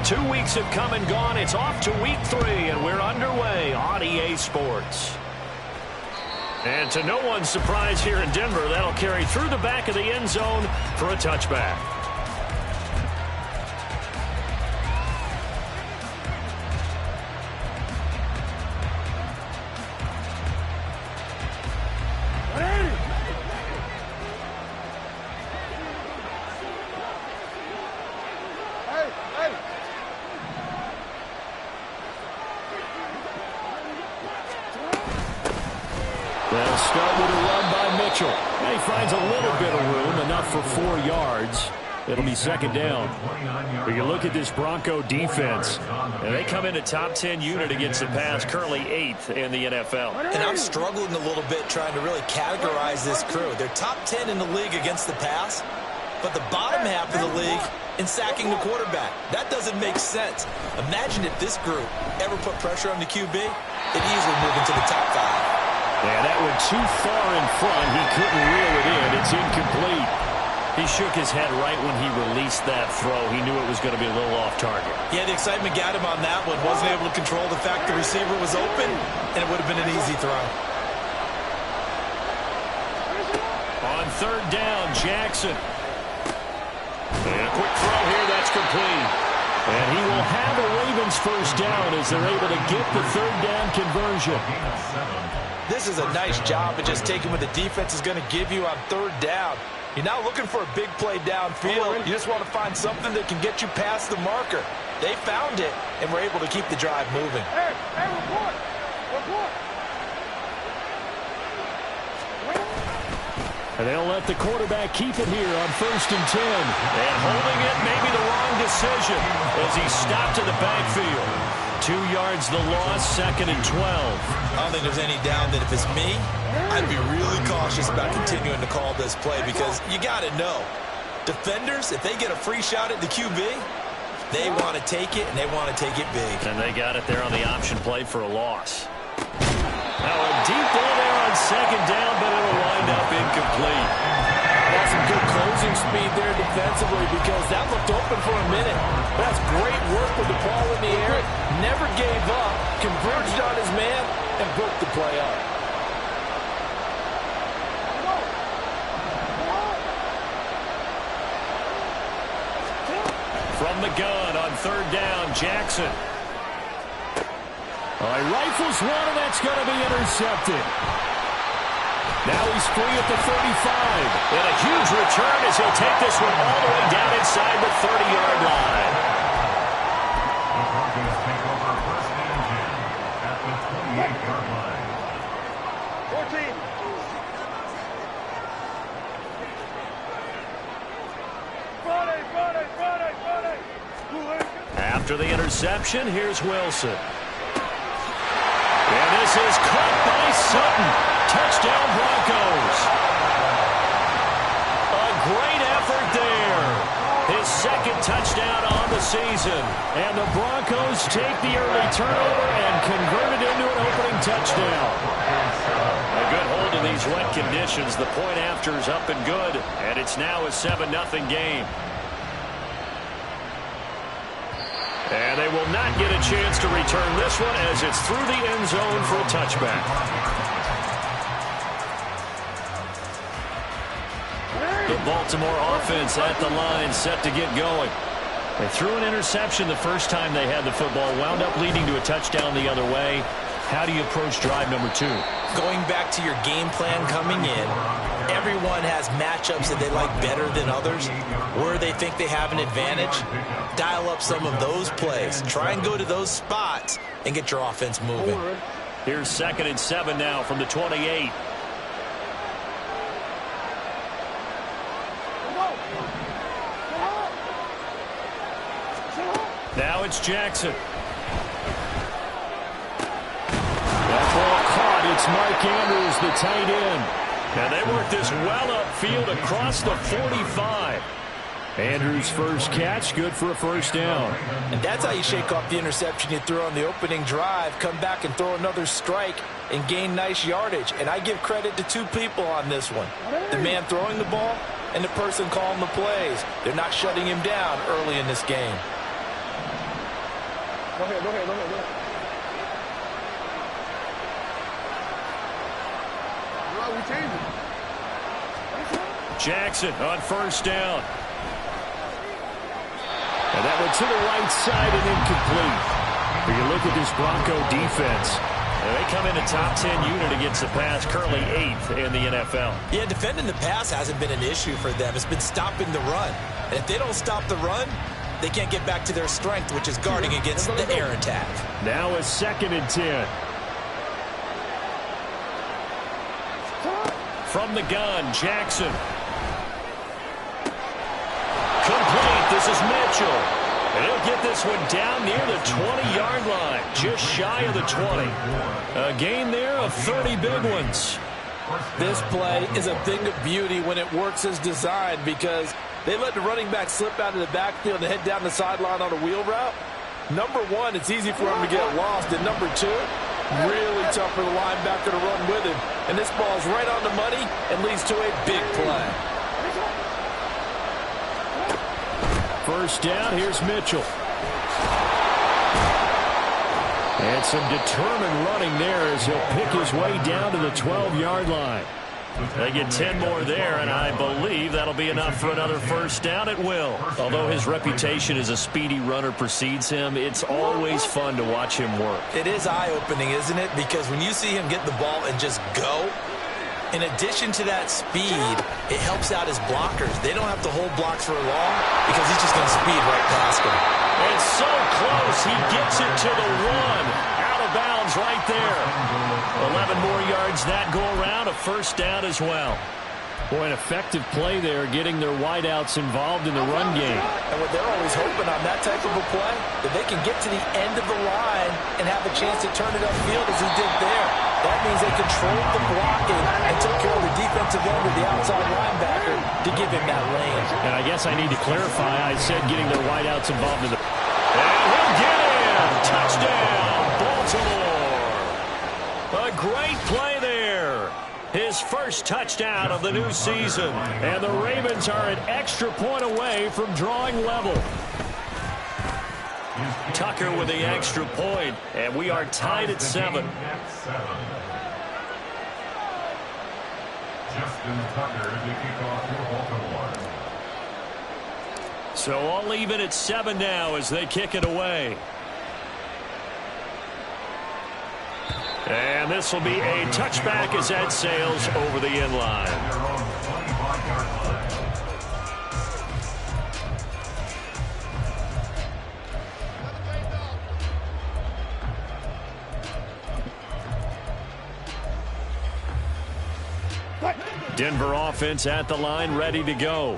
2 weeks have come and gone. It's off to week 3, and we're underway on EA Sports. And to no one's surprise here in Denver, that'll carry through the back of the end zone for a touchback. They'll start with a run by Mitchell. And he finds a little bit of room, enough for 4 yards. It'll be second down. But you look at this Bronco defense, and they come in a top 10 unit against the pass, currently 8th in the NFL. And I'm struggling a little bit trying to really categorize this crew. They're top 10 in the league against the pass, but the bottom half of the league in sacking the quarterback. That doesn't make sense. Imagine if this group ever put pressure on the QB, it'd easily move into the top 5. Yeah, that went too far in front. He couldn't reel it in. It's incomplete. He shook his head right when he released that throw. He knew it was going to be a little off target. Yeah, the excitement got him on that one. Wasn't able to control the fact the receiver was open, and it would have been an easy throw. On third down, Jackson. And a quick throw here. That's complete. And he will have the Ravens first down as they're able to get the third down conversion. This is a nice job of just taking what the defense is going to give you on third down. You're not looking for a big play downfield. You just want to find something that can get you past the marker. They found it, and were able to keep the drive moving. Hey, report. And they'll let the quarterback keep it here on 1st and 10. And holding it may be the wrong decision as he stopped in the backfield. 2 yards the loss, 2nd and 12. I don't think there's any doubt that if it's me, I'd be really cautious about continuing to call this play because you got to know, defenders, if they get a free shot at the QB, they want to take it, and they want to take it big. And they got it there on the option play for a loss. Now a deep ball there on 2nd down, but it'll wind up incomplete. That's some good closing speed there defensively because that looked open for a minute. That's great work with the ball in the air. Never gave up, converged on his man, and broke the play up. From the gun on third down, Jackson. He rifles one, and that's going to be intercepted. Now he's free at the 35. And a huge return as he'll take this one all the way down inside the 30-yard line. At the 28-yard line. 14. After the interception, here's Wilson. And this is caught by Sutton. Touchdown Broncos. A great effort there. His 2nd touchdown on the season. And the Broncos take the early turnover and convert it into an opening touchdown. A good hold in these wet conditions. The point after is up and good. And it's now a 7-0 game. And they will not get a chance to return this one as it's through the end zone for a touchback. The Baltimore offense at the line, set to get going. They threw an interception the first time they had the football, wound up leading to a touchdown the other way. How do you approach drive number 2? Going back to your game plan coming in, everyone has matchups that they like better than others, where they think they have an advantage. Dial up some of those plays. Try and go to those spots and get your offense moving. Here's 2nd and 7 now from the 28. Now it's Jackson. That ball caught. It's Mike Andrews, the tight end. And they work this well upfield across the 45. Andrews' first catch, good for a first down. And that's how you shake off the interception you threw on the opening drive, come back and throw another strike and gain nice yardage. And I give credit to 2 people on this one. The man throwing the ball and the person calling the plays. They're not shutting him down early in this game. We changed it. Jackson on first down. And that one to the right side and incomplete. When you look at this Bronco defense, they come in a top 10 unit against the pass, currently 8th in the NFL. Yeah, defending the pass hasn't been an issue for them. It's been stopping the run. And if they don't stop the run, they can't get back to their strength, which is guarding against the air attack. Now a 2nd and 10. From the gun, Jackson. Complete. This is Mitchell. And he'll get this one down near the 20-yard line, just shy of the 20. A gain there of 30 big ones. This play is a thing of beauty when it works as designed because they let the running back slip out of the backfield and head down the sideline on a wheel route. Number one, it's easy for him to get lost. And number two, really tough for the linebacker to run with him. And this ball's right on the money and leads to a big play. First down, here's Mitchell. And some determined running there as he'll pick his way down to the 12-yard line. They get 10 more there, and I believe that'll be enough for another first down at will. Although his reputation as a speedy runner precedes him, it's always fun to watch him work. It is eye-opening, isn't it? Because when you see him get the ball and just go, in addition to that speed, it helps out his blockers. They don't have to hold blocks for long because he's just going to speed right past them. It's so close. He gets it to the 1. Out of bounds right there. 11 more yards that go around. A first down as well. Boy, an effective play there, getting their wideouts involved in the run game. And what they're always hoping on that type of a play, that they can get to the end of the line and have a chance to turn it upfield as he did there. That means they controlled the blocking and took care of the defensive end of the outside linebacker to give him that lane. And I guess I need to clarify. I said getting their wideouts involved in the... And he'll get in! Touchdown, Baltimore! A great play there. His first touchdown of the new season. And the Ravens are an extra point away from drawing level. Tucker with the extra point, and we are tied at 7. So all even at 7 now as they kick it away. And this will be a touchback as that sails over the end line. Denver offense at the line, ready to go.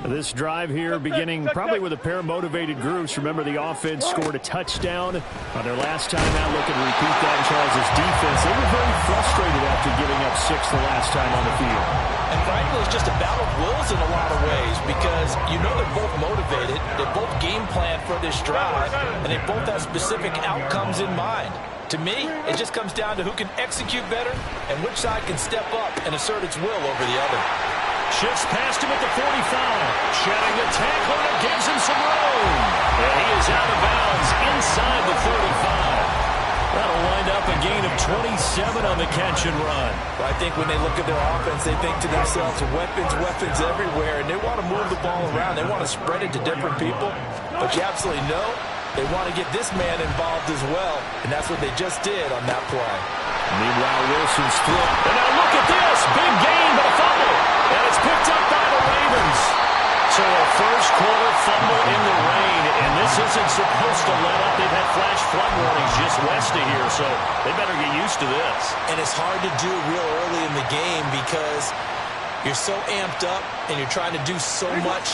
This drive here beginning probably with a pair of motivated groups. Remember, the offense scored a touchdown on their last time out. Looking to repeat that in Charles' defense. They were very frustrated after giving up 6 the last time on the field. And frankly, it's just a battle of wills in a lot of ways because you know they're both motivated. They both game plan for this drive, and they both have specific outcomes in mind. To me, it just comes down to who can execute better and which side can step up and assert its will over the other. Shifts past him at the 45. Shedding the tackle, and gives him some room. And he is out of bounds inside the 35. That'll wind up a gain of 27 on the catch and run. Well, I think when they look at their offense, they think to themselves, weapons everywhere, and they want to move the ball around. They want to spread it to different people. But you absolutely know they want to get this man involved as well, and that's what they just did on that play. Meanwhile, Wilson's through. And now look at this. Big gain, but a fumble. And it's picked up by the Ravens. So a first-quarter fumble in the rain, and this isn't supposed to let up. They've had flash flood warnings just west of here, so they better get used to this. And it's hard to do real early in the game because you're so amped up and you're trying to do so much.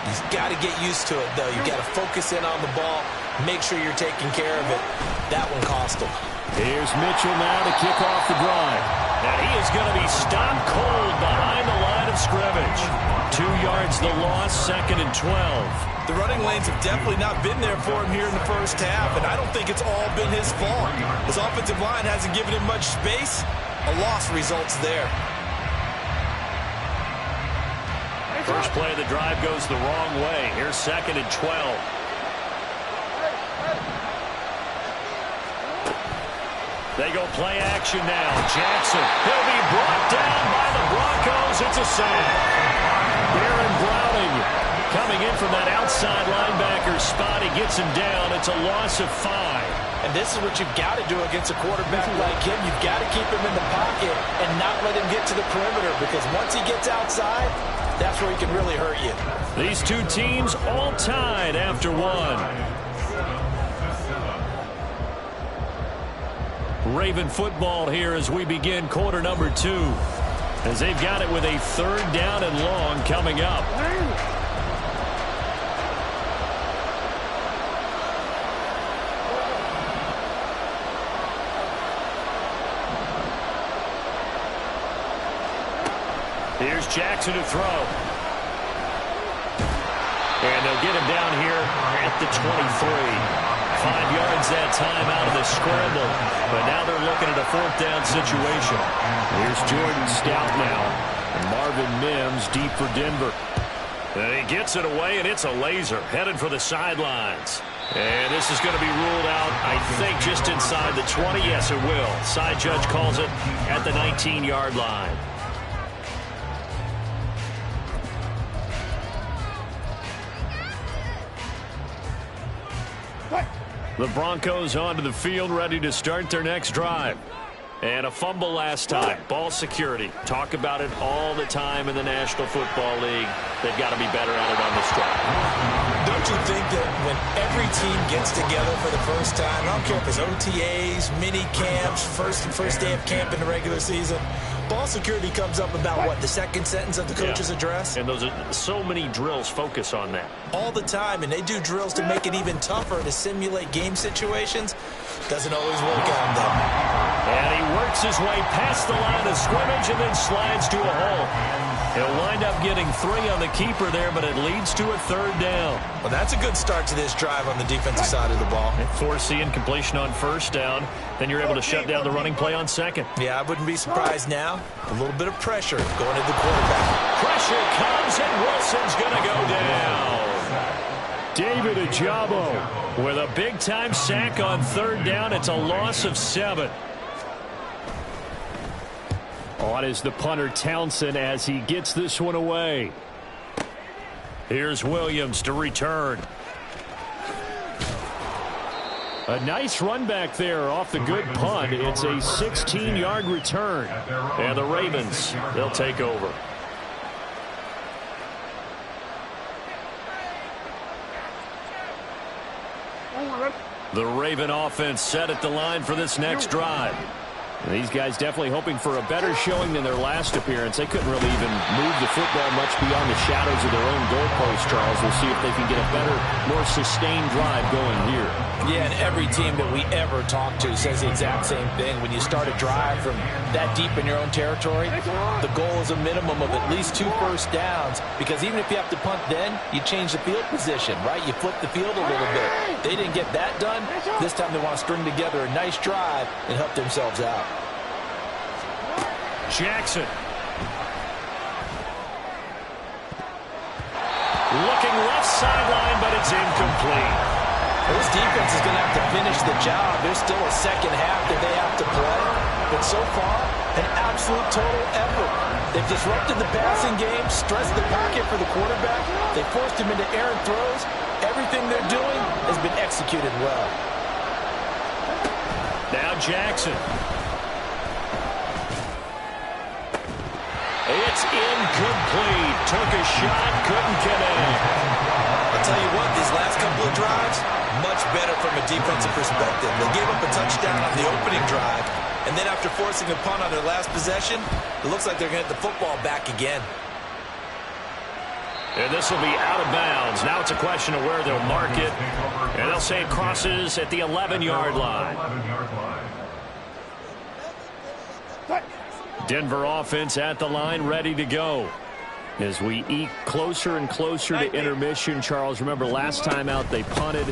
You've got to get used to it, though. You've got to focus in on the ball, make sure you're taking care of it. That one cost him. Here's Mitchell now to kick off the drive. And he is going to be stopped cold behind the line of scrimmage. 2 yards the loss, 2nd and 12. The running lanes have definitely not been there for him here in the first half, and I don't think it's all been his fault. His offensive line hasn't given him much space. A loss results there. First play of the drive goes the wrong way. Here's 2nd and 12. They go play action now. Jackson, he'll be brought down by the Broncos. It's a sack. Baron Browning coming in from that outside linebacker spot. He gets him down. It's a loss of 5. And this is what you've got to do against a quarterback like him. You've got to keep him in the pocket and not let him get to the perimeter, because once he gets outside, that's where he can really hurt you. These two teams all tied after 1. Raven football here as we begin quarter number 2, as they've got it with a 3rd down and long coming up. Here's Jackson to throw. And they'll get him down here at the 23. 5 yards that time out of the scramble. But now they're looking at a 4th down situation. Here's Jordan Stout now. And Marvin Mims deep for Denver. And he gets it away, and it's a laser. Headed for the sidelines. And this is going to be ruled out, I think, just inside the 20. Yes, it will. Side judge calls it at the 19-yard line. The Broncos onto the field, ready to start their next drive. And a fumble last time. Ball security. Talk about it all the time in the National Football League. They've got to be better at it on this drive. Don't you think that when every team gets together for the first time, I don't care if it's OTAs, mini camps, first day of camp in the regular season, ball security comes up about, what, the second sentence of the coach's address? And those are so many drills focus on that. All the time, and they do drills to make it even tougher to simulate game situations. Doesn't always work out, though. And he works his way past the line of scrimmage and then slides to a hole. He'll wind up getting 3 on the keeper there, but it leads to a 3rd down. Well, that's a good start to this drive on the defensive side of the ball. And foreseeing completion on 1st down, then you're able to shut down the running play on 2nd. Yeah, I wouldn't be surprised now. A little bit of pressure going into the quarterback. Pressure comes, and Wilson's going to go down. David Ajabo with a big-time sack on 3rd down. It's a loss of 7. On is the punter Townsend as he gets this one away. Here's Williams to return. A nice run back there off the good punt. It's a 16-yard return. And the Ravens, they'll take over. The Raven offense set at the line for this next drive. And these guys definitely hoping for a better showing than their last appearance. They couldn't really even move the football much beyond the shadows of their own goalpost, Charles. We'll see if they can get a better, more sustained drive going here. Yeah, and every team that we ever talk to says the exact same thing. When you start a drive from that deep in your own territory, the goal is a minimum of at least 2 first downs, because even if you have to punt then, you change the field position, right? You flip the field a little bit. They didn't get that done. This time they want to string together a nice drive and help themselves out. Jackson. Looking left sideline, but it's incomplete. This defense is going to have to finish the job. There's still a second half that they have to play. But so far, an absolute total effort. They've disrupted the passing game, stressed the pocket for the quarterback. They forced him into errant throws. Everything they're doing has been executed well. Now Jackson. It's incomplete. Took a shot, couldn't connect. I'll tell you what, these last couple of drives, much better from a defensive perspective. They gave up a touchdown on the opening drive, and then after forcing a punt on their last possession, it looks like they're going to get the football back again. And this will be out of bounds. Now it's a question of where they'll mark it. And they'll say it crosses at the 11-yard line. Denver offense at the line, ready to go. As we eke closer and closer to intermission, Charles, remember last time out they punted.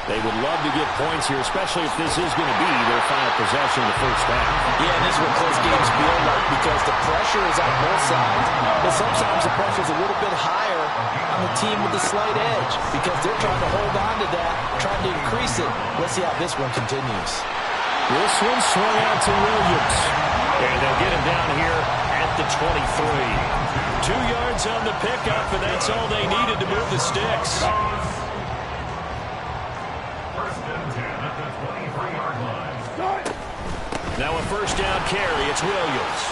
They would love to get points here, especially if this is going to be their final possession of the first half. Yeah, and this is what close games feel like, because the pressure is on both sides. But sometimes the pressure is a little bit higher on the team with the slight edge, because they're trying to hold on to that, trying to increase it. Let's see how this one continues. This one swung out to Williams. And they'll get him down here at the 23. 2 yards on the pickup, and that's all they needed to move the sticks. Now a first down carry. It's Williams.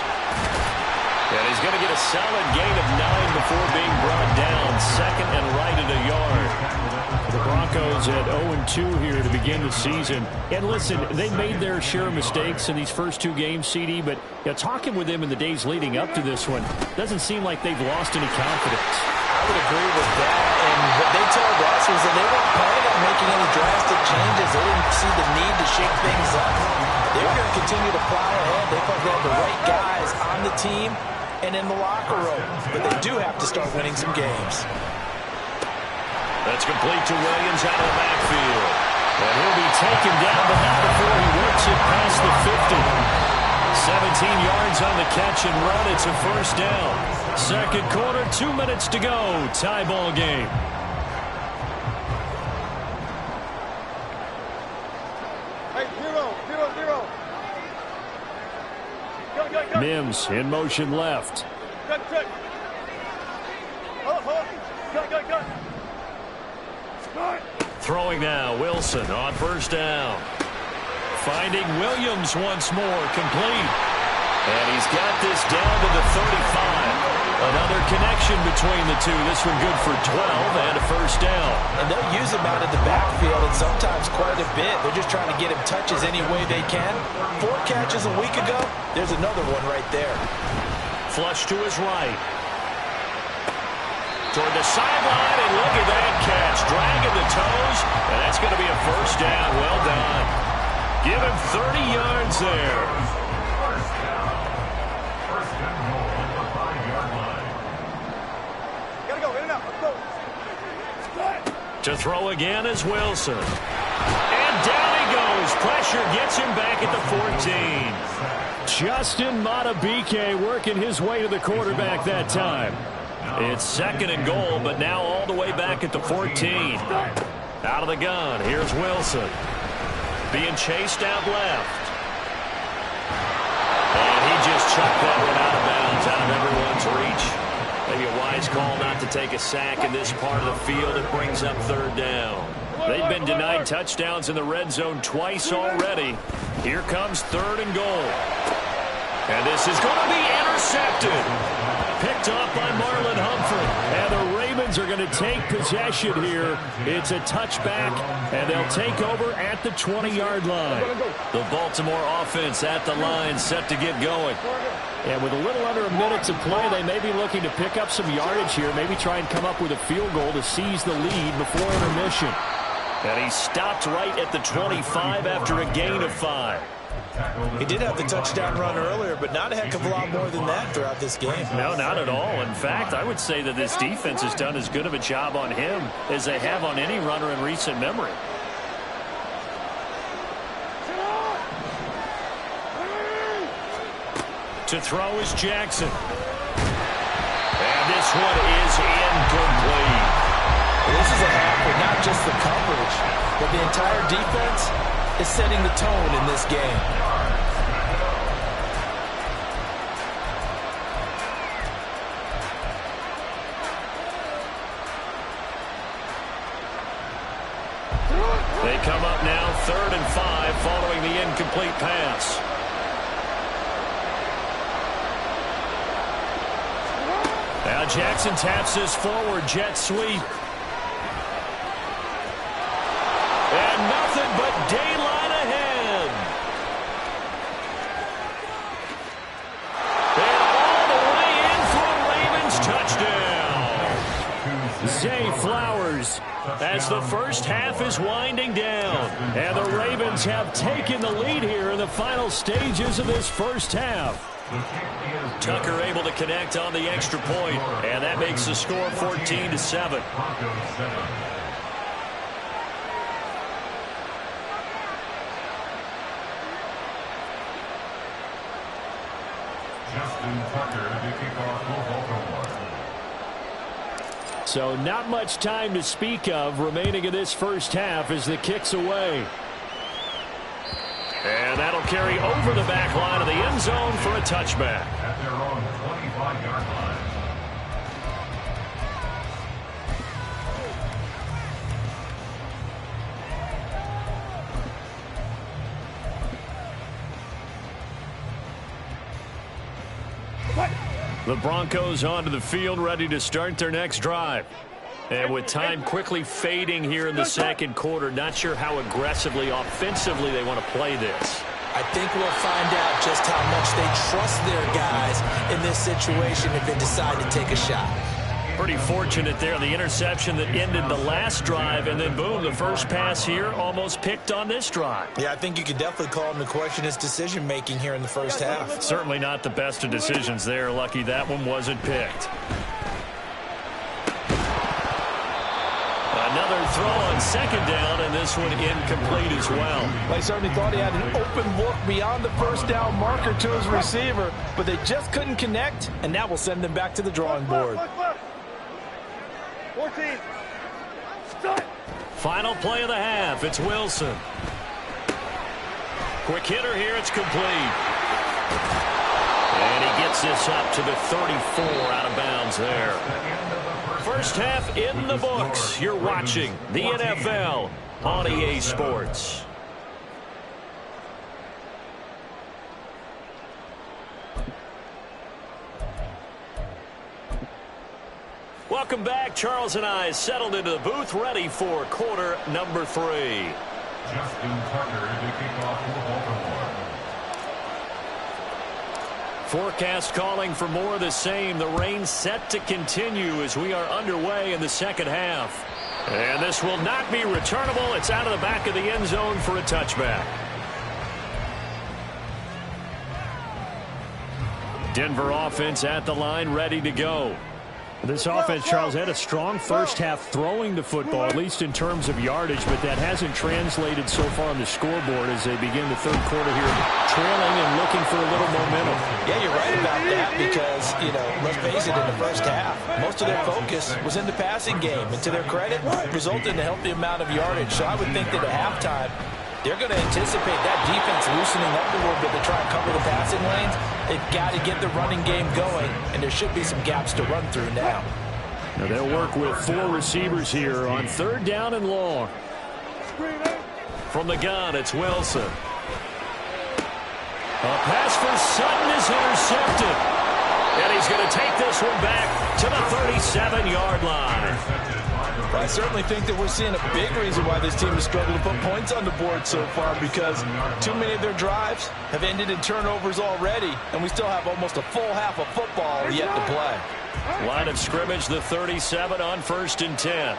And he's going to get a solid gain of 9 before being brought down. Second and right at a yard. The Broncos at 0-2 here to begin the season. And listen, they made their share of mistakes in these first 2 games, CD, but talking with them in the days leading up to this one, doesn't seem like they've lost any confidence. I would agree with that. And what they told us was that they weren't planning on making any drastic changes. They didn't see the need to shake things up. They were going to continue to plow ahead. They felt they had the right guys on the team and in the locker room. But they do have to start winning some games. That's complete to Williams out of the backfield. And he'll be taken down, but not before he works it past the 50. 17 yards on the catch and run. It's a first down. Second quarter, 2 minutes to go. Tie ball game. Hey, 0-0-0. Go. Mims in motion left. Good. Go. Throwing now, Wilson on first down. Finding Williams once more, complete. And he's got this down to the 35. Another connection between the two. This one good for 12 and a first down. And they'll use him out of the backfield and sometimes quite a bit. They're just trying to get him touches any way they can. 4 catches a week ago. There's another one right there. Flush to his right. Toward the sideline, and look at that catch. Dragging the toes, and that's going to be a first down. Well done. Give him 30 yards there. Gotta go, in and out. Let's go. To throw again is Wilson. And down he goes. Pressure gets him back at the 14. Justin Matabike working his way to the quarterback that time. It's second and goal, but now all the way back at the 14. Out of the gun, here's Wilson. Being chased out left. And he just chucked that one out of bounds, out of everyone's reach. Maybe a wise call not to take a sack in this part of the field. It brings up third down. They've been denied touchdowns in the red zone twice already. Here comes third and goal. And this is going to be intercepted. Picked off by Marlon Humphrey. And the Ravens are going to take possession here. It's a touchback, and they'll take over at the 20-yard line. The Baltimore offense at the line, set to get going. And with a little under a minute to play, they may be looking to pick up some yardage here, maybe try and come up with a field goal to seize the lead before intermission. And he stopped right at the 25 after a gain of 5. He did have the touchdown run earlier, but not a heck of a lot more than that throughout this game. No, not at all. In fact, I would say that this defense has done as good of a job on him as they have on any runner in recent memory. To throw is Jackson. And this one is incomplete. This is a half with not just the coverage, but the entire defense is setting the tone in this game. They come up now, 3rd and 5, following the incomplete pass. Now Jackson taps this forward, jet sweep. And nothing but daylight ahead. And all the way in for a Ravens touchdown. Zay Flowers, as the first half is winding down. And the Ravens have taken the lead here in the final stages of this first half. Tucker able to connect on the extra point, and that makes the score 14-7. So not much time to speak of remaining in this first half as the kick's away. And that'll carry over the back line of the end zone for a touchback. At their own 25-yard line. The Broncos onto the field, ready to start their next drive. And with time quickly fading here in the second quarter, not sure how aggressively, offensively they want to play this. I think we'll find out just how much they trust their guys in this situation if they decide to take a shot. Pretty fortunate there, the interception that ended the last drive, and then boom, the first pass here almost picked on this drive. Yeah, I think you could definitely call him to question his decision-making here in the first half. Certainly not the best of decisions there. Lucky that one wasn't picked. Another throw on second down, and this one incomplete as well. Well, he certainly thought he had an open look beyond the first down marker to his receiver, but they just couldn't connect, and that will send them back to the drawing board. 14. Start. Final play of the half. It's Wilson. Quick hitter here. It's complete. And he gets this up to the 34 out of bounds there. First half in the books. You're watching the NFL on EA Sports. Welcome back. Charles and I settled into the booth, ready for quarter number 3. Justin Tucker to kick off for Baltimore. Forecast calling for more of the same. The rain set to continue as we are underway in the second half. And this will not be returnable. It's out of the back of the end zone for a touchback. Denver offense at the line, ready to go. This offense, Charles, had a strong first half throwing the football, at least in terms of yardage, but that hasn't translated so far on the scoreboard as they begin the third quarter here, trailing and looking for a little momentum. Yeah, you're right about that because, let's face it, in the first half, most of their focus was in the passing game. And to their credit, resulted in a healthy amount of yardage. So I would think that at halftime, they're going to anticipate that defense loosening up a little bit to try and cover the passing lanes. They've got to get the running game going, and there should be some gaps to run through now. Now they'll work with 4 receivers here on third down and long. From the gun, it's Wilson. A pass for Sutton is intercepted. And he's going to take this one back to the 37-yard line. I certainly think that we're seeing a big reason why this team has struggled to put points on the board so far, because too many of their drives have ended in turnovers already, and we still have almost a full half of football yet to play. Line of scrimmage, the 37 on 1st and 10.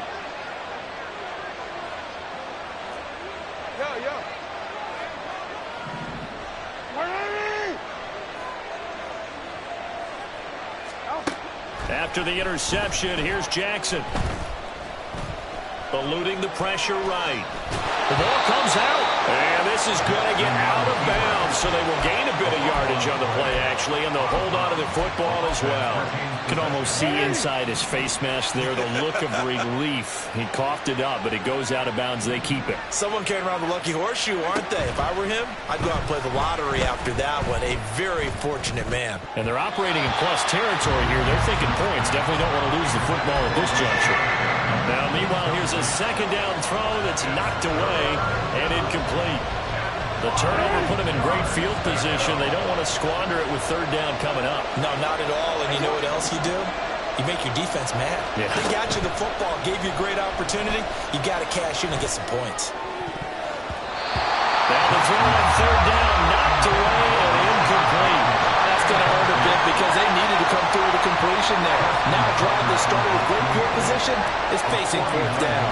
After the interception, here's Jackson. Eluding the pressure right. The ball comes out. And this is going to get out of bounds, so they will gain a bit of yardage on the play, actually, and they'll hold on to the football as well. You can almost see inside his face mask there the look of relief. He coughed it up, but it goes out of bounds. They keep it. Someone came around the lucky horseshoe, aren't they? If I were him, I'd go out and play the lottery after that one. A very fortunate man. And they're operating in plus territory here. They're thinking points. Definitely don't want to lose the football at this juncture. Now, meanwhile, here's a second down throw that's knocked away and incomplete. The turnover put them in great field position. They don't want to squander it with third down coming up. No, not at all. And you know what else you do? You make your defense mad. Yeah. They got you the football, gave you a great opportunity. You got to cash in and get some points. Now the throw on third down, knocked away and incomplete. That's going to hurt a bit because they needed to come through with a completion there. Now a drive that started with great field position is facing fourth down.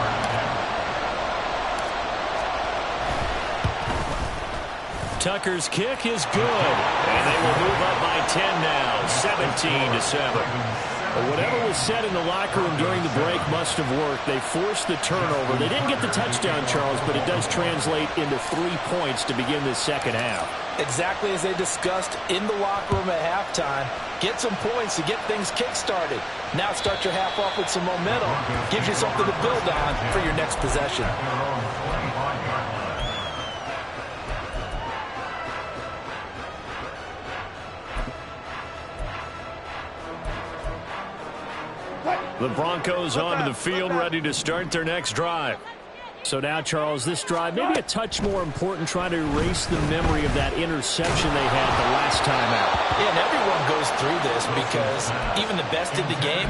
Tucker's kick is good, and they will move up by 10 now, 17-7. Whatever was said in the locker room during the break must have worked. They forced the turnover. They didn't get the touchdown, Charles, but it does translate into 3 points to begin this second half. Exactly as they discussed in the locker room at halftime. Get some points to get things kick-started. Now start your half off with some momentum. Gives you something to build on for your next possession. The Broncos onto the field, ready to start their next drive. So now, Charles, this drive maybe a touch more important, trying to erase the memory of that interception they had the last time out. Yeah, and everyone goes through this because even the best in the game,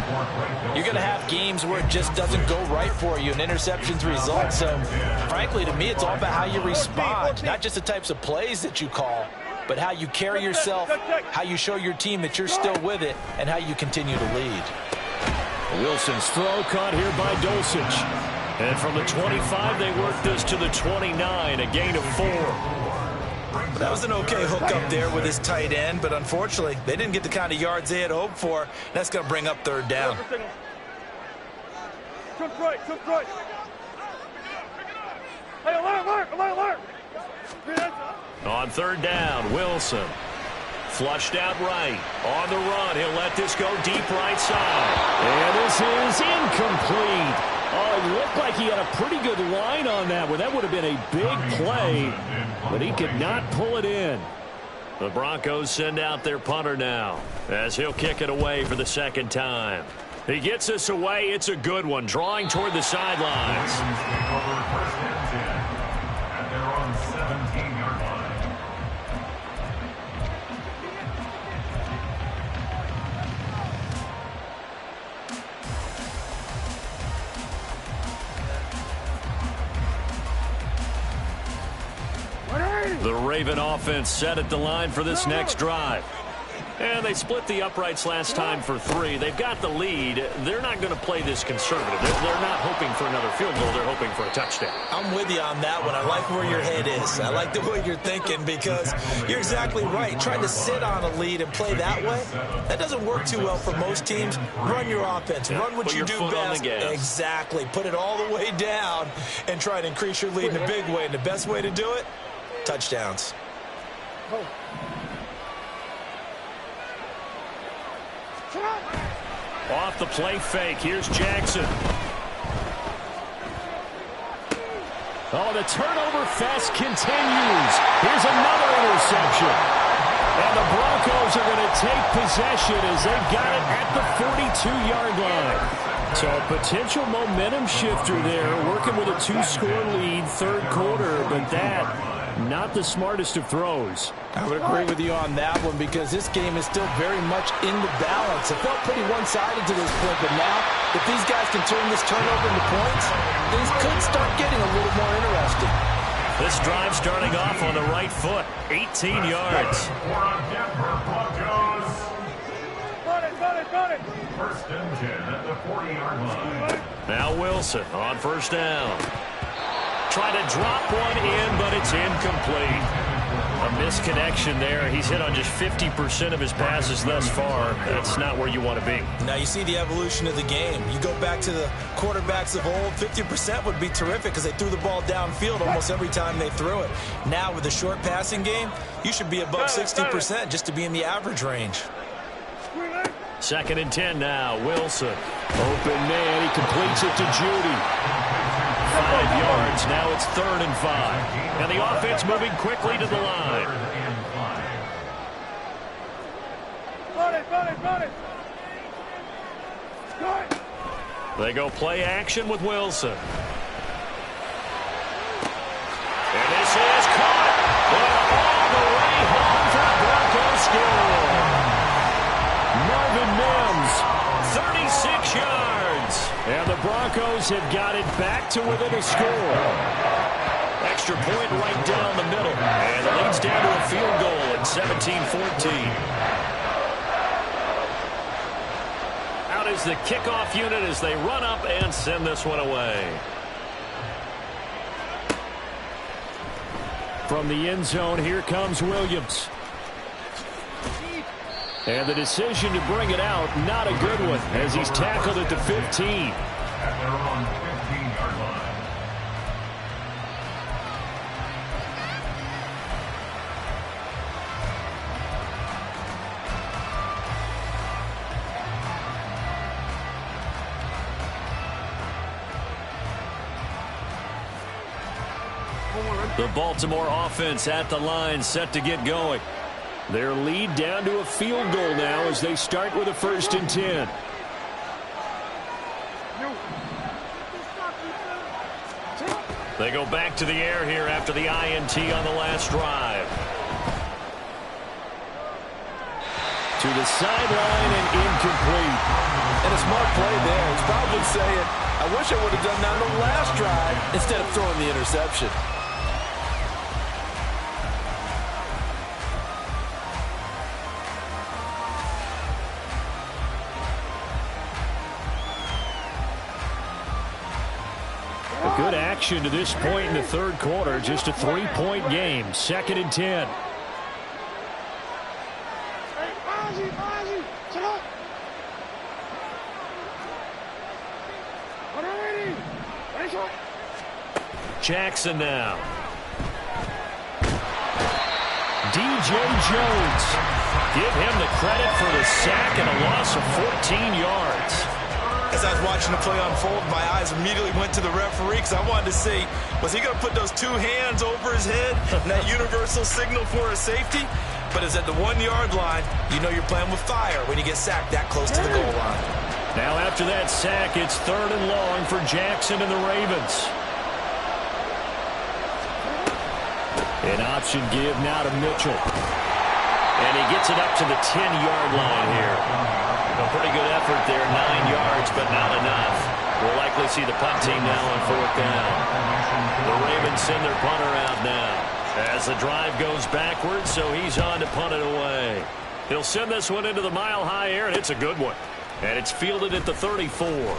you're going to have games where it just doesn't go right for you, and interceptions result. So, frankly, to me, it's all about how you respond, not just the types of plays that you call, but how you carry yourself, how you show your team that you're still with it, and how you continue to lead. Wilson's throw caught here by Dulcich. And from the 25, they work this to the 29, a gain of 4. That was an okay hook up there with his tight end, but unfortunately, they didn't get the kind of yards they had hoped for. That's going to bring up third down. Hey, alert! On third down, Wilson. Flushed out right. On the run, he'll let this go deep right side. And this is incomplete. Oh, it looked like he had a pretty good line on that one. That would have been a big play, but he could not pull it in. The Broncos send out their punter now as he'll kick it away for the second time. He gets this away. It's a good one, drawing toward the sidelines. And they're on 17-yard line. The Raven offense set at the line for this next drive. And they split the uprights last time for 3. They've got the lead. They're not going to play this conservative. They're not hoping for another field goal. They're hoping for a touchdown. I'm with you on that one. I like where your head is. I like the way you're thinking because you're exactly right. Trying to sit on a lead and play that way, that doesn't work too well for most teams. Run your offense. Run what you do best. Exactly. Put it all the way down and try to increase your lead in a big way. And the best way to do it, touchdowns. Off the play fake. Here's Jackson. Oh, the turnover fest continues. Here's another interception. And the Broncos are going to take possession as they've got it at the 42-yard line. So a potential momentum shifter there, working with a 2-score lead, third quarter, but that, not the smartest of throws. I would agree with you on that one because this game is still very much in the balance. It felt pretty one-sided to this point, but now, if these guys can turn this turnover into points, things could start getting a little more interesting. This drive starting off on the right foot, 18 yards. First and 10 at the 40-yard line. Now Wilson on first down. Trying to drop one in, but it's incomplete. A misconnection there. He's hit on just 50% of his passes thus far. That's not where you want to be. Now you see the evolution of the game. You go back to the quarterbacks of old, 50% would be terrific because they threw the ball downfield almost every time they threw it. Now with the short passing game, you should be above 60% just to be in the average range. Second and 10 now. Wilson. Open man. He completes it to Judy. 5 yards. Now it's 3rd and 5. And the offense moving quickly to the line. They go play action with Wilson. And this is caught. All the way home for the Broncos score. Marvin Mims, 36 yards. And the Broncos have got it back to within a score. Extra point right down the middle. And it leads down to a field goal at 17-14. Out is the kickoff unit as they run up and send this one away. From the end zone, here comes Williams. And the decision to bring it out, not a good one, as he's tackled at the 15. And they're on 15-yard line. The Baltimore offense at the line, set to get going. Their lead down to a field goal now as they start with a 1st and 10. They go back to the air here after the INT on the last drive. To the sideline and incomplete. And a smart play there. It's probably saying, I wish I would have done that on the last drive instead of throwing the interception. A good action to this point in the third quarter. Just a 3-point game. 2nd and 10. Jackson now. DJ Jones. Give him the credit for the sack and a loss of 14 yards. As I was watching the play unfold, my eyes immediately went to the referee because I wanted to see, was he going to put those 2 hands over his head and that universal signal for a safety? But it's at the 1-yard line. You know you're playing with fire when you get sacked that close to the goal line. Now after that sack, it's 3rd and long for Jackson and the Ravens. An option give now to Mitchell. And he gets it up to the 10-yard line here. A pretty good effort there, 9 yards, but not enough. We'll likely see the punt team now on 4th down. The Ravens send their punter out now. As the drive goes backwards, so he's on to punt it away. He'll send this one into the mile-high air, and it's a good one. And it's fielded at the 34.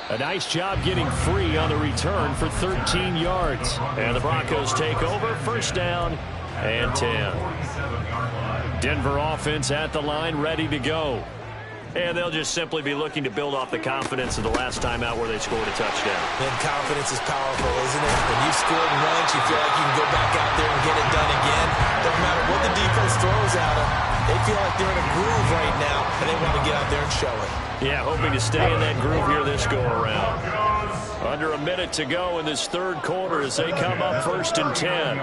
A nice job getting free on the return for 13 yards. And the Broncos take over, 1st down and 10. Denver offense at the line, ready to go. And they'll just simply be looking to build off the confidence of the last time out where they scored a touchdown. And confidence is powerful, isn't it? When you've scored once, you feel like you can go back out there and get it done again. Doesn't matter what the defense throws at them. They feel like they're in a groove right now, and they want to get out there and show it. Yeah, hoping to stay in that groove here this go-around. Under a minute to go in this third quarter as they come up 1st and 10.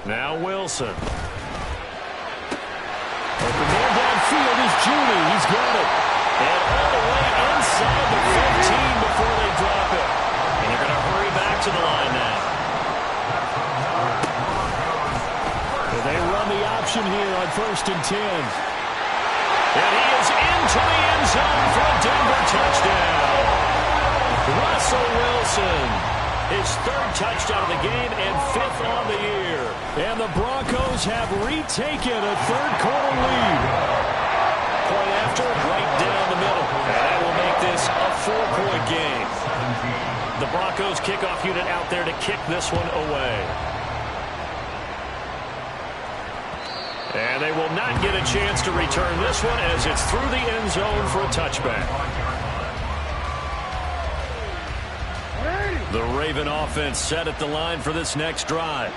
Now Wilson. Open man downfield is Judy. He's got it. And all the way inside the 15 before they drop it. And they're going to hurry back to the line now. And they run the option here on 1st and 10. And he is into the end zone for a Denver touchdown. Russell Wilson, his 3rd touchdown of the game and 5th on the year. And the Broncos have retaken a third-quarter lead. Point after, right down the middle. And that will make this a 4-point game. The Broncos kickoff unit out there to kick this one away. And they will not get a chance to return this one as it's through the end zone for a touchback. The Raven offense set at the line for this next drive.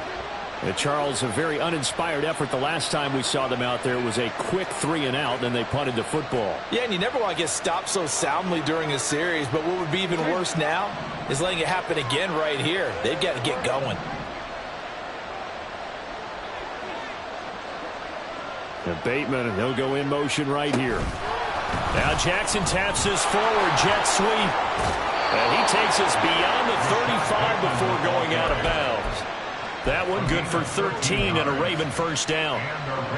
And Charles, a very uninspired effort the last time we saw them out there. It was a quick 3-and-out, then they punted the football. Yeah, and you never want to get stopped so soundly during a series, but what would be even worse now is letting it happen again right here. They've got to get going. And Bateman, he'll go in motion right here. Now Jackson taps this forward, jet sweep. And he takes us beyond the 35 before going out of bounds. That one good for 13 and a Raven 1st down.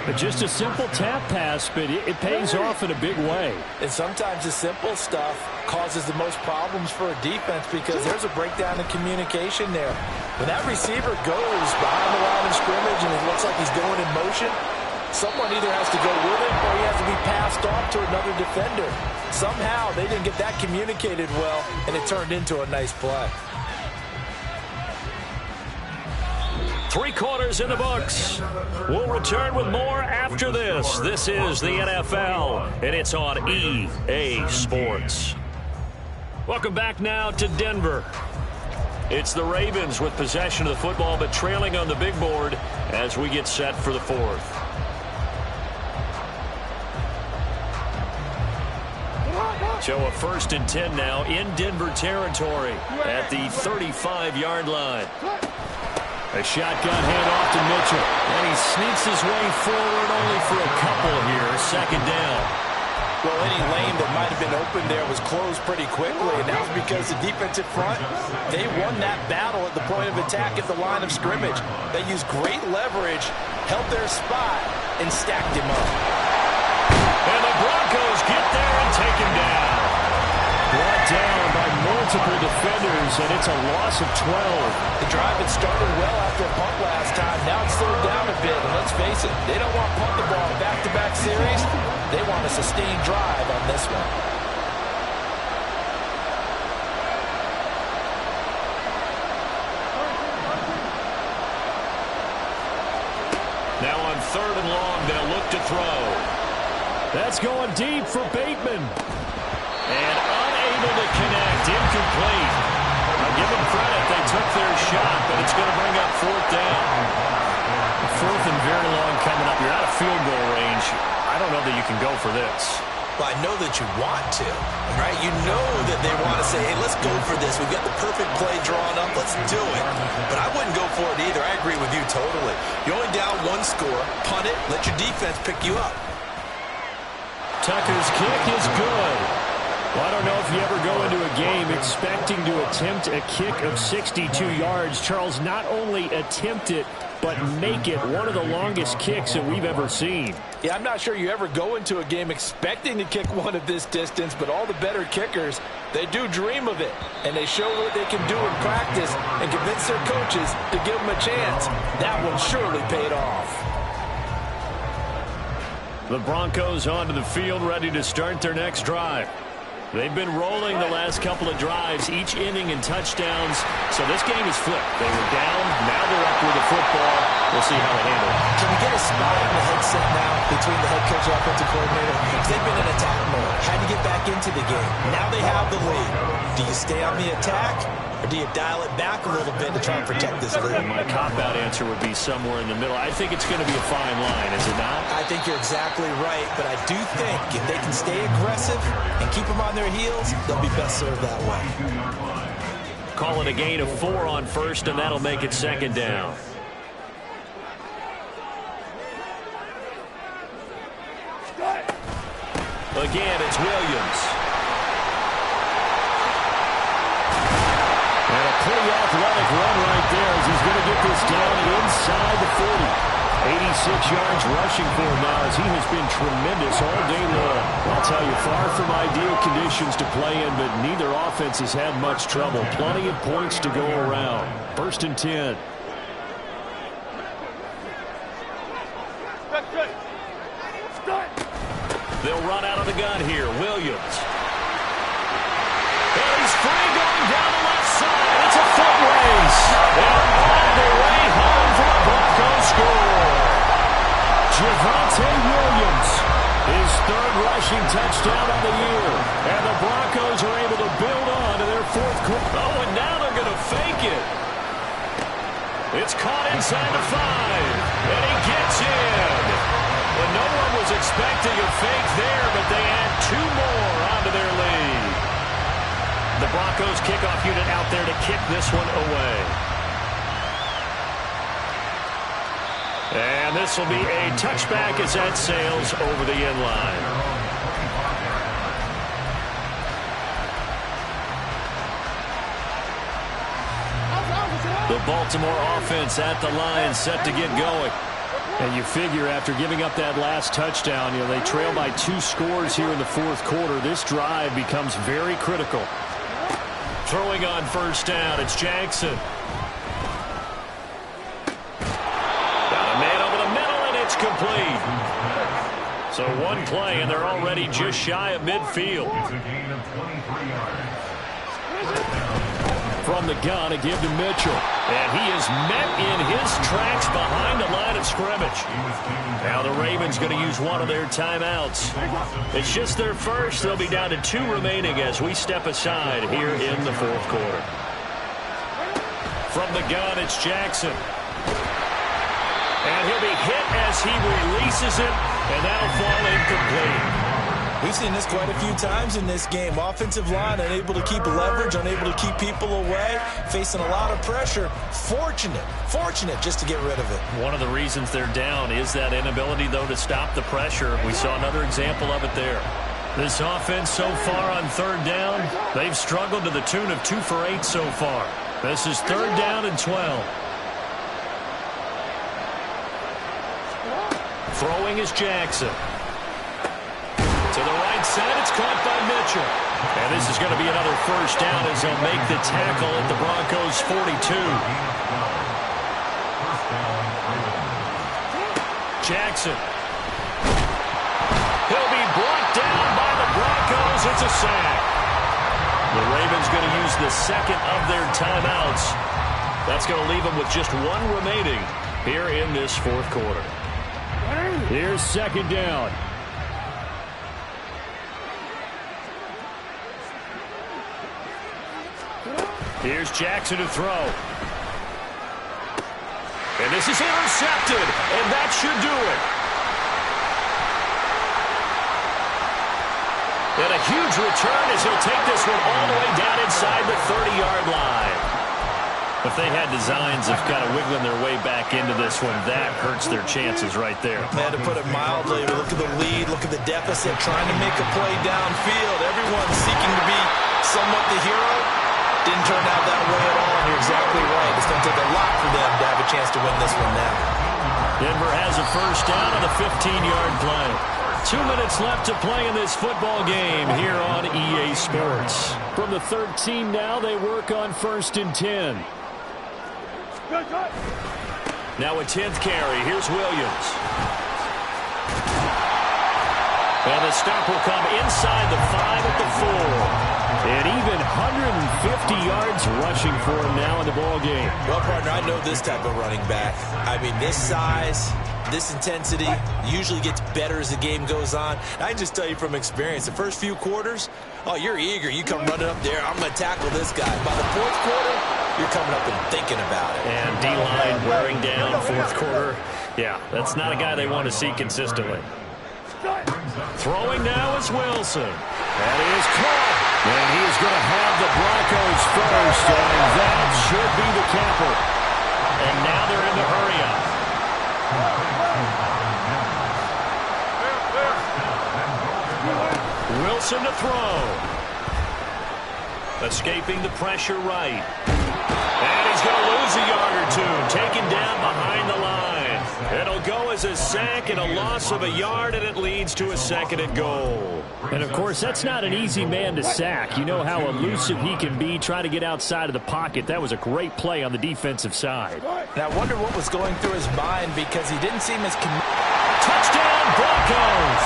But just a simple tap pass, but it pays off in a big way. And sometimes the simple stuff causes the most problems for a defense because there's a breakdown in communication there. When that receiver goes behind the line of scrimmage and it looks like he's going in motion, someone either has to go with him or he has to be passed off to another defender. Somehow they didn't get that communicated well, and it turned into a nice play. 3 quarters in the books. We'll return with more after this. This is the NFL, and it's on EA Sports. Welcome back now to Denver. It's the Ravens with possession of the football, but trailing on the big board as we get set for the 4th. So a 1st and 10 now in Denver territory at the 35-yard line. A shotgun handoff to Mitchell. And he sneaks his way forward only for a couple here. 2nd down. Well, any lane that might have been open there was closed pretty quickly, and that was because the defensive front, they won that battle at the point of attack at the line of scrimmage. They used great leverage, held their spot, and stacked him up. And the Broncos get there and take him down. Brought down by multiple defenders, and it's a loss of 12. The drive had started well after a punt last time. Now it's slowed down a bit, and let's face it, they don't want to punt the ball in back-to-back series. They want a sustained drive on this one. Now on 3rd and long, they'll look to throw. That's going deep for Bateman. And unable to connect, incomplete. I'll give them credit, they took their shot, but it's going to bring up 4th down. 4th and very long coming up. You're out of field goal range. I don't know that you can go for this. Well, I know that you want to, right? You know that they want to say, hey, let's go for this. We've got the perfect play drawn up. Let's do it. But I wouldn't go for it either. I agree with you totally. You're only down 1 score. Punt it. Let your defense pick you up. Tucker's kick is good. Well, I don't know if you ever go into a game expecting to attempt a kick of 62 yards. Charles, not only attempt it, but make it one of the longest kicks that we've ever seen. Yeah, I'm not sure you ever go into a game expecting to kick one of this distance, but all the better kickers, they do dream of it, and they show what they can do in practice and convince their coaches to give them a chance. That one surely paid off. The Broncos onto the field, ready to start their next drive. They've been rolling the last couple of drives, each inning in touchdowns, so this game is flipped. They were down, now they're up with the football. We'll see how they handle it. Can we get a spot on the headset now between the head coach and offensive coordinator? Because they've been in attack mode, had to get back into the game. Now they have the lead. Do you stay on the attack, or do you dial it back a little bit to try and protect this lead? My cop-out answer would be somewhere in the middle. I think it's going to be a fine line, is it not? I think you're exactly right, but I do think if they can stay aggressive and keep them on their heels, they'll be best served that way. Call it a gain of 4 on 1st, and that'll make it 2nd down. Again, it's Williams. And a pretty athletic run right there as he's going to get this down inside the 40. 86 yards rushing for him now as he has been tremendous all day long. I'll tell you, far from ideal conditions to play in, but neither offense has had much trouble. Plenty of points to go around. 1st and 10. They'll run out of the gun here. Williams. And he's free going down the left side. It's a foot race. And all the way home for the Broncos score. Javonte Williams, his 3rd rushing touchdown of the year. And the Broncos are able to build on to their 4th quarter. Oh, and now they're going to fake it. It's caught inside the 5. And he gets in. And no one was expecting a fake there, but they add 2 more onto their lead. The Broncos kickoff unit out there to kick this one away. And this will be a touchback as that sails over the end line. The Baltimore offense at the line, set to get going. And you figure after giving up that last touchdown, they trail by 2 scores here in the 4th quarter. This drive becomes very critical. Throwing on 1st down, it's Jackson. Got a man over the middle, and it's complete. So 1 play, and they're already just shy of midfield. It's a gain of 23 yards. From the gun, a give to Mitchell. And he is met in his tracks behind the line of scrimmage. Now the Ravens going to use one of their timeouts. It's just their first. They'll be down to 2 remaining as we step aside here in the 4th quarter. From the gun, it's Jackson. And he'll be hit as he releases it, and that'll fall incomplete. We've seen this quite a few times in this game. Offensive line unable to keep leverage, unable to keep people away, facing a lot of pressure. Fortunate just to get rid of it. One of the reasons they're down is that inability, though, to stop the pressure. We saw another example of it there. This offense so far on third down, they've struggled to the tune of 2 for 8 so far. This is third down and 12. Throwing is Jackson. To the right side, it's caught by Mitchell. And this is going to be another first down as they'll make the tackle at the Broncos' 42. Jackson. He'll be brought down by the Broncos. It's a sack. The Ravens going to use the second of their timeouts. That's going to leave them with just 1 remaining here in this fourth quarter. Here's second down. Here's Jackson to throw. And this is intercepted, and that should do it. And a huge return as he'll take this one all the way down inside the 30-yard line. If they had designs of kind of wiggling their way back into this one, that hurts their chances right there. Man, to put it mildly, look at the lead, look at the deficit, trying to make a play downfield. Everyone seeking to be somewhat the hero. Didn't turn out that way at all, and you're exactly right. It's going to take a lot for them to have a chance to win this one now. Denver has a first down on the 15-yard play. 2 minutes left to play in this football game here on EA Sports. From the 13 now, they work on first and 10. Now a 10th carry. Here's Williams. And the stop will come inside the 5 at the 4. And even 150 yards rushing for him now in the ball game. Well, partner, I know this type of running back. I mean, this size, this intensity usually gets better as the game goes on. I can just tell you from experience, the first few quarters, oh, you're eager. You come running up there, I'm going to tackle this guy. By the fourth quarter, you're coming up and thinking about it. And D-line wearing down fourth quarter. Yeah, that's not a guy they want to see consistently. Throwing now is Wilson. That is caught. And he is going to have the Broncos first, and that should be the capper. And now they're in the hurry-up. Wilson to throw. Escaping the pressure right. And he's going to lose a yard or two, taken down behind the line. It'll go as a sack and a loss of a yard, and it leads to a second and goal. And, of course, that's not an easy man to sack. You know how elusive he can be, trying to get outside of the pocket. That was a great play on the defensive side. And I wonder what was going through his mind because he didn't seem as... Touchdown, Broncos!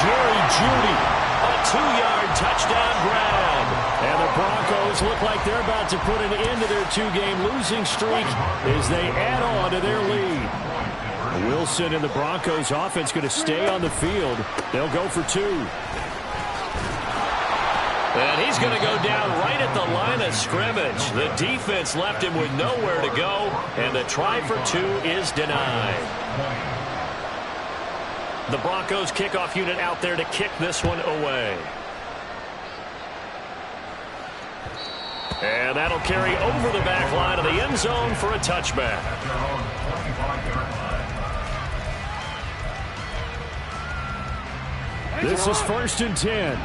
Jerry Jeudy, a 2-yard touchdown grab. And the Broncos look like they're about to put an end to their 2-game losing streak as they add on to their lead. Wilson and the Broncos offense going to stay on the field. They'll go for 2. And he's going to go down right at the line of scrimmage. The defense left him with nowhere to go, and the try for 2 is denied. The Broncos kickoff unit out there to kick this one away. And that'll carry over the back line of the end zone for a touchback. This is first and 10.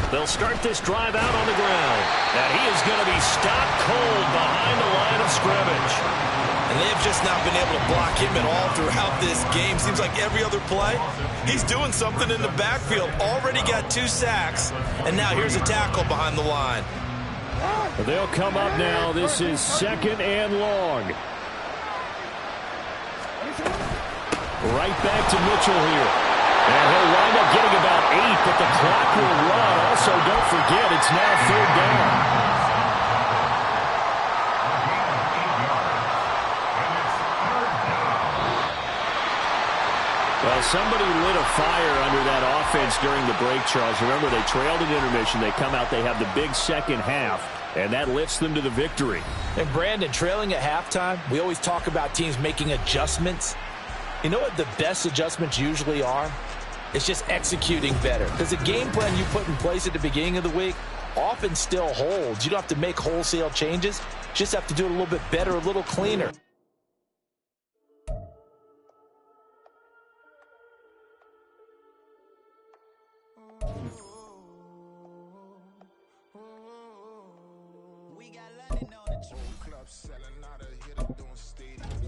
They'll start this drive out on the ground. And he is going to be stopped cold behind the line of scrimmage. And they've just not been able to block him at all throughout this game. Seems like every other play, he's doing something in the backfield. Already got 2 sacks. And now here's a tackle behind the line. They'll come up now. This is second and long. Right back to Mitchell here. And he'll wind up getting about 8, but the clock will run. Also, don't forget, it's now third down. Well, somebody lit a fire under that offense during the break, Charles. Remember, they trailed at intermission. They come out, they have the big second half, and that lifts them to the victory. And, Brandon, trailing at halftime, we always talk about teams making adjustments. You know what the best adjustments usually are? It's just executing better. Because the game plan you put in place at the beginning of the week often still holds. You don't have to make wholesale changes. You just have to do it a little bit better, a little cleaner. selling out a hitter doing stadiums.